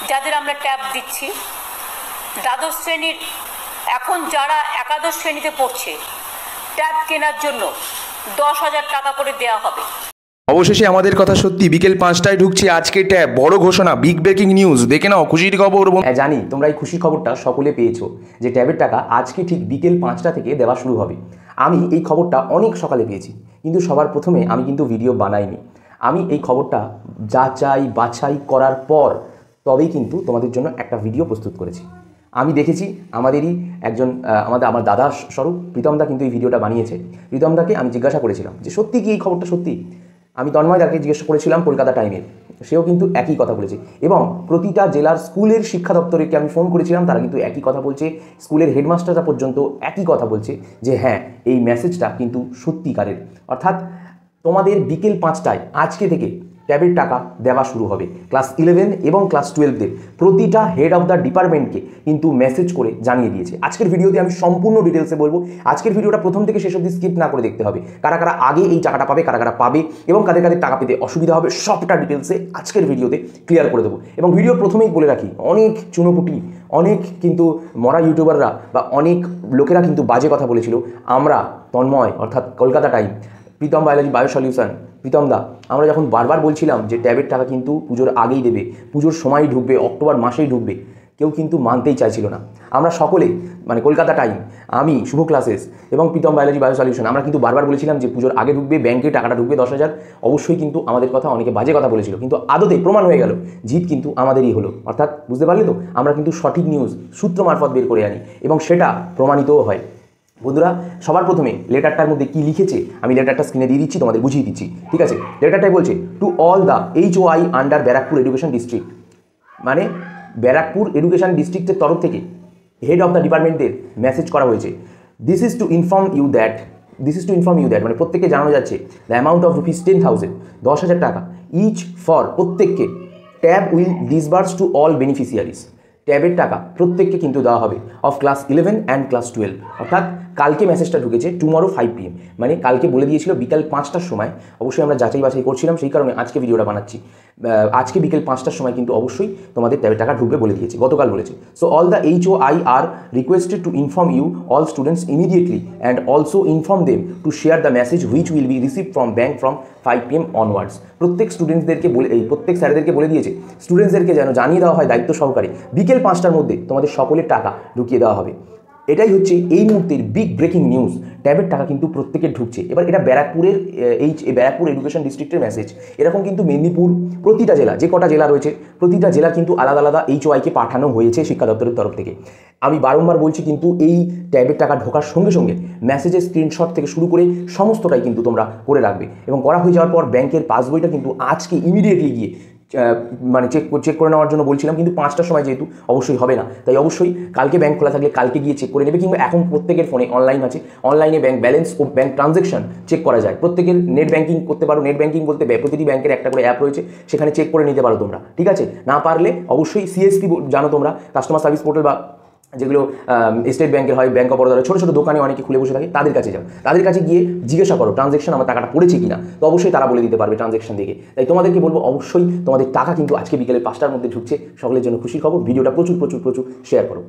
যাদের আমরা ট্যাব দিচ্ছি, দ্বাদশ শ্রেণীর এখন যারা একাদশ শ্রেণীতে পড়ছে ট্যাব কেনার জন্য 10,000 টাকা করে দেওয়া হবে। অবশেষে আমাদের কথা সত্যি, বিকেল 5টায় ঢুকছে আজকে ট্যাব। বড় ঘোষণা, বিগ ব্রেকিং নিউজ। দেখে নাও খুশির খবর। জানি তোমরা এই খুশির খবরটা সকলে পেয়েছো যে ট্যাবের টাকা আজকে ঠিক বিকেল 5টা থেকে দেওয়া শুরু হবে। আমি এই খবরটা অনেক সকালে পেয়েছি, কিন্তু সবার প্রথমে আমি কিন্তু ভিডিও বানাইনি। আমি এই খবরটা যাচাই বাছাই করার পর তবেই কিন্তু তোমাদের জন্য একটা ভিডিও প্রস্তুত করেছি। আমি দেখেছি আমাদেরই একজন আমার দাদা স্বরূপ প্রীতমদা কিন্তু এই ভিডিওটা বানিয়েছে। প্রীতমদাকে আমি জিজ্ঞাসা করেছিলাম যে সত্যি কি এই খবরটা সত্যি। আমি তন্ময়দাকে জিজ্ঞাসা করেছিলাম কলকাতা টাইমের, সেও কিন্তু একই কথা বলেছে। এবং প্রতিটা জেলার স্কুলের শিক্ষা দপ্তরকে আমি ফোন করেছিলাম, তারা কিন্তু একই কথা বলছে। স্কুলের হেডমাস্টাররা পর্যন্ত একই কথা বলছে যে হ্যাঁ, এই মেসেজটা কিন্তু সত্যিকারের। অর্থাৎ তোমাদের বিকেল 5টায় আজকে থেকে ট্যাবের টাকা দেওয়া শুরু হবে। ক্লাস 11 এবং ক্লাস 12দের প্রতিটা হেড অফ দ্য ডিপার্টমেন্টকে কিন্তু মেসেজ করে জানিয়ে দিয়েছে। আজকের ভিডিওতে আমি সম্পূর্ণ ডিটেলসে বলবো। আজকের ভিডিওটা প্রথম থেকে শেষ অবধি স্কিপ না করে দেখতে হবে। কারা কারা আগে এই টাকাটা পাবে, কারা কারা পাবে এবং কাদের কাদের টাকা পেতে অসুবিধা হবে, সবটা ডিটেলসে আজকের ভিডিওতে ক্লিয়ার করে দেবো। এবং ভিডিও প্রথমেই বলে রাখি, অনেক চুনোপুটি, অনেক কিন্তু মরা ইউটিউবাররা বা অনেক লোকেরা কিন্তু বাজে কথা বলেছিল। আমরা তন্ময় অর্থাৎ Kolkata time, Pritam biology bio solution, প্রীতমদা, আমরা যখন বারবার বলছিলাম যে ট্যাবের টাকা কিন্তু পুজোর আগেই দেবে, পুজোর সময়ই ঢুকবে, অক্টোবর মাসেই ঢুকবে, কেউ কিন্তু মানতেই চাইছিল না। আমরা সকলে মানে কলকাতা টাইম, আমি, শুভ ক্লাসেস এবং প্রীতম বায়োলজি বায়ো সলিউশন, আমরা কিন্তু বারবার বলেছিলাম যে পুজোর আগে ঢুকবে, ব্যাংকে টাকাটা ঢুকবে 10,000। অবশ্যই কিন্তু আমাদের কথা অনেকে বাজে কথা বলেছিল, কিন্তু আদতে প্রমাণ হয়ে গেল জিত কিন্তু আমাদেরই হলো। অর্থাৎ বুঝতে পারলে তো, আমরা কিন্তু সঠিক নিউজ সূত্র মারফত বের করে আনি এবং সেটা প্রমাণিতও হয়। বন্ধুরা, সবার প্রথমে লেটারটার মধ্যে কি লিখেছে আমি লেটারটা স্ক্রিনে দিয়ে দিচ্ছি, তোমাদের বুঝিয়ে দিচ্ছি, ঠিক আছে? লেটারটাই বলছে to all the HOI under Barrackpore education district, মানে ব্যারাকপুর এডুকেশন ডিস্ট্রিক্টের তরফ থেকে হেড অফ দ্য ডিপার্টমেন্টদের মেসেজ করা হয়েছে। This is to inform you that মানে প্রত্যেককে জানানো যাচ্ছে দ্য অ্যামাউন্ট অফ ₹10,000, 10,000 টাকা ইচ ফর প্রত্যেককে। Tab will disburse to all beneficiaries, ট্যাবের টাকা প্রত্যেককে কিন্তু দেওয়া হবে অফ ক্লাস 11 অ্যান্ড ক্লাস 12। অর্থাৎ কালকে মেসেজটা ঢুকেছে, টুমরো 5 PM, মানে কালকে বলে দিয়েছিল বিকাল 5টার সময়। অবশ্যই আমরা যাচাই বাছাই করছিলাম, সেই কারণে আজকে ভিডিওটা বানাচ্ছি। আজকে বিকেল 5টার সময় কিন্তু অবশ্যই তোমাদের ট্যাবের টাকা ঢুকবে বলে দিয়েছে, গতকাল বলেছে। So all the HOI are requested to inform you all students immediately and also inform them to share the message which will be receive from bank from 5 PM onwards. প্রত্যেক স্টুডেন্টসদেরকে বলে, প্রত্যেক স্যারদেরকে বলে দিয়েছে স্টুডেন্টসদেরকে যেন জানিয়ে দেওয়া হয় দায়িত্ব সহকারে, বিকেল 5টার মধ্যে তোমাদের সকলের টাকা ঢুকিয়ে দেওয়া হবে। এটাই হচ্ছে এই মুহূর্তের বিগ ব্রেকিং নিউজ। ট্যাবের টাকা কিন্তু প্রত্যেকের ঢুকছে। এবার এটা ব্যারাকপুরের ব্যারাকপুর এডুকেশন ডিস্ট্রিক্টের মেসেজ। এরকম কিন্তু মেদিনীপুর, প্রতিটা জেলা, যে কটা জেলা রয়েছে প্রতিটা জেলা কিন্তু আলাদা আলাদা HOIকে পাঠানো হয়েছে শিক্ষা দপ্তরের তরফ থেকে। আমি বারংবার বলছি, কিন্তু এই ট্যাবের টাকা ঢোকার সঙ্গে সঙ্গে মেসেজের স্ক্রিনশট থেকে শুরু করে সমস্তটাই কিন্তু তোমরা করে রাখবে। এবং করা হয়ে যাওয়ার পর ব্যাংকের পাসবইটা কিন্তু আজকে ইমিডিয়েটলি গিয়ে মানে চেক করে নেওয়ার জন্য বলছিলাম, কিন্তু 5টার সময় যেহেতু অবশ্যই হবে না, তাই অবশ্যই কালকে ব্যাংক খোলা থাকলে কালকে গিয়ে চেক করে নেবে। কিংবা এখন প্রত্যেকের ফোনে অনলাইন আছে, অনলাইনে ব্যাংক ব্যালেন্স ও ব্যাংক ট্রানজ্যাকশন চেক করা যায়। প্রত্যেকের নেট ব্যাঙ্কিং করতে পারো। নেট ব্যাঙ্কিং বলতে প্রতিটি ব্যাংকের একটা করে অ্যাপ রয়েছে, সেখানে চেক করে নিতে পারো তোমরা, ঠিক আছে? না পারলে অবশ্যই CSP জানো তোমরা, কাস্টমার সার্ভিস পোর্টাল, বা যেগুলো স্টেট ব্যাংকের হয়, ব্যাংক অফ বরোদার ছোটো ছোটো দোকানে অনেকে খুলে বসে থাকে, তাদের কাছে যাও, তাদের কাছে গিয়ে জিজ্ঞাসা করো ট্রানজ্যাকশন আমার টাকাটা পড়েছে কিনা, তো অবশ্যই তারা বলে দিতে পারবে ট্রানজ্যাকশন দেখে। তাই তোমাদেরকে বলবো অবশ্যই তোমাদের টাকা কিন্তু আজকে বিকেলে 5টার মধ্যে ঢুকছে। সকলের জন্য খুশির খবর। ভিডিওটা প্রচুর শেয়ার করো।